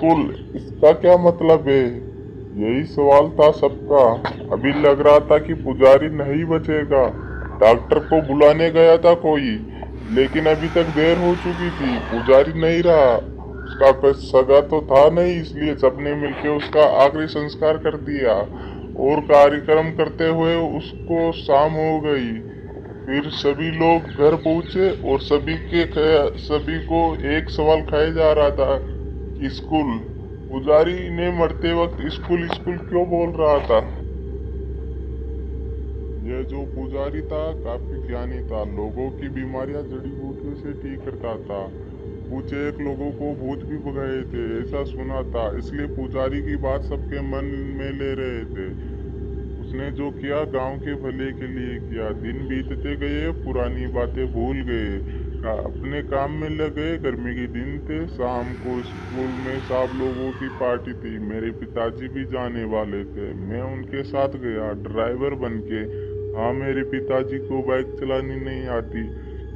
School, इसका क्या मतलब है? यही सवाल था सबका। अभी लग रहा था कि पुजारी नहीं बचेगा। डॉक्टर को बुलाने गया था कोई, लेकिन अभी तक देर हो चुकी थी, पुजारी नहीं रहा। उसका कोई सगा तो था नहीं, इसलिए सबने मिलकर उसका आखिरी संस्कार कर दिया और कार्यक्रम करते हुए उसको शाम हो गई। फिर सभी लोग घर पहुंचे और सभी को एक सवाल खाया जा रहा था कि स्कूल। पुजारी ने मरते वक्त स्कूल स्कूल क्यों बोल रहा था? यह जो पुजारी था काफी ज्ञानी था, लोगों की बीमारियां जड़ी बूटियों से ठीक करता था। कुछ एक लोगों को भूत भी भगाए थे ऐसा सुना था, इसलिए पुजारी की बात सबके मन में ले रहे थे। उसने जो किया गांव के भले के लिए किया। दिन बीतते गए, पुरानी बातें भूल गए, अपने काम में लग गए। गर्मी के दिन थे, शाम को स्कूल में सब लोगों की पार्टी थी। मेरे पिताजी भी जाने वाले थे, मैं उनके साथ गया ड्राइवर बन के। हाँ, मेरे पिताजी को बाइक चलानी नहीं आती,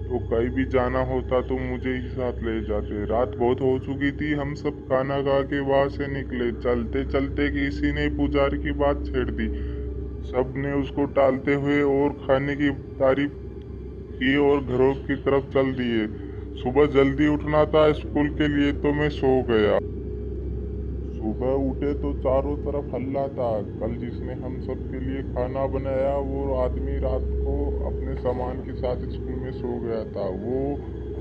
तो कहीं भी जाना होता तो मुझे ही साथ ले जाते। रात बहुत हो चुकी थी, हम सब खाना खा के वहां से निकले। चलते चलते किसी ने पुजारी की बात छेड़ दी। सब ने उसको टालते हुए और खाने की तारीफ की और घरों की तरफ चल दिए। सुबह जल्दी उठना था स्कूल के लिए, तो मैं सो गया। सुबह उठे तो चारों तरफ हल्ला था। कल जिसने हम सब के लिए खाना बनाया वो आदमी रात को अपने सामान के साथ स्कूल में सो गया था। वो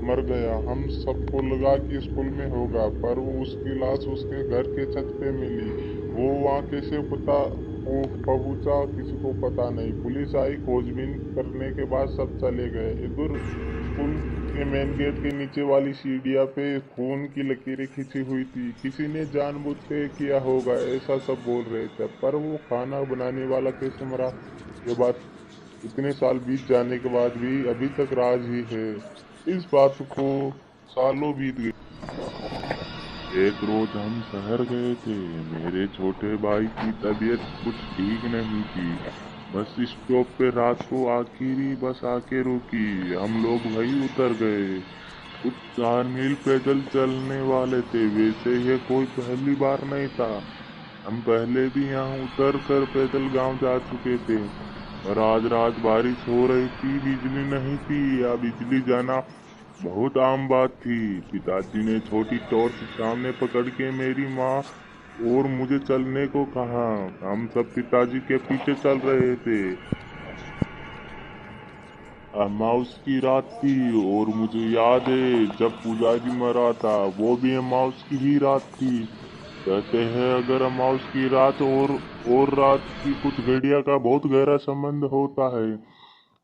मर गया। हम सबको लगा कि स्कूल में होगा, पर वो उसकी लाश उसके घर के छत पे मिली। वो वहाँ कैसे पता वो पहुंचा किसी को पता नहीं। पुलिस आई, खोजबीन करने के बाद सब चले गए। इधर स्कूल के मेन गेट के नीचे वाली सीढ़िया पे खून की लकीरें खींची हुई थी। किसी ने जानबूझ के किया होगा ऐसा सब बोल रहे थे, पर वो खाना बनाने वाला कैसे मरा, ये बात इतने साल बीत जाने के बाद भी अभी तक राज ही है। इस बात को सालों बीत गए। एक रोज हम शहर गए थे। मेरे छोटे भाई की तबीयत कुछ ठीक नहीं थी। बस स्टॉप पे रात को आखिरी बस आके रुकी। हम लोग वही उतर गए। कुछ 4 मील पैदल चलने वाले थे, वैसे ये कोई पहली बार नहीं था। हम पहले भी यहाँ उतर कर पैदल गांव जा चुके थे, पर आज रात बारिश हो रही थी, बिजली नहीं थी। या बिजली जाना बहुत आम बात थी। पिताजी ने छोटी टॉर्च सामने पकड़ के मेरी माँ और मुझे चलने को कहा। हम सब पिताजी के पीछे चल रहे थे। अमाउस की रात थी और मुझे याद है जब पुजारी मरा था, वो भी अमाउस की ही रात थी। कहते हैं अगर अमाउस की रात और रात की कुछ घड़िया का बहुत गहरा संबंध होता है।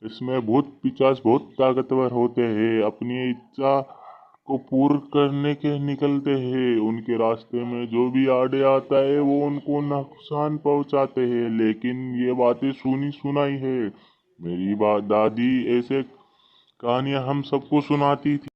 इसमें भूत पिशाच बहुत ताकतवर होते हैं, अपनी इच्छा को पूर्ण करने के निकलते हैं। उनके रास्ते में जो भी आड़े आता है वो उनको नुकसान पहुंचाते हैं। लेकिन ये बातें सुनी सुनाई है। मेरी दादी ऐसे कहानियां हम सबको सुनाती थी।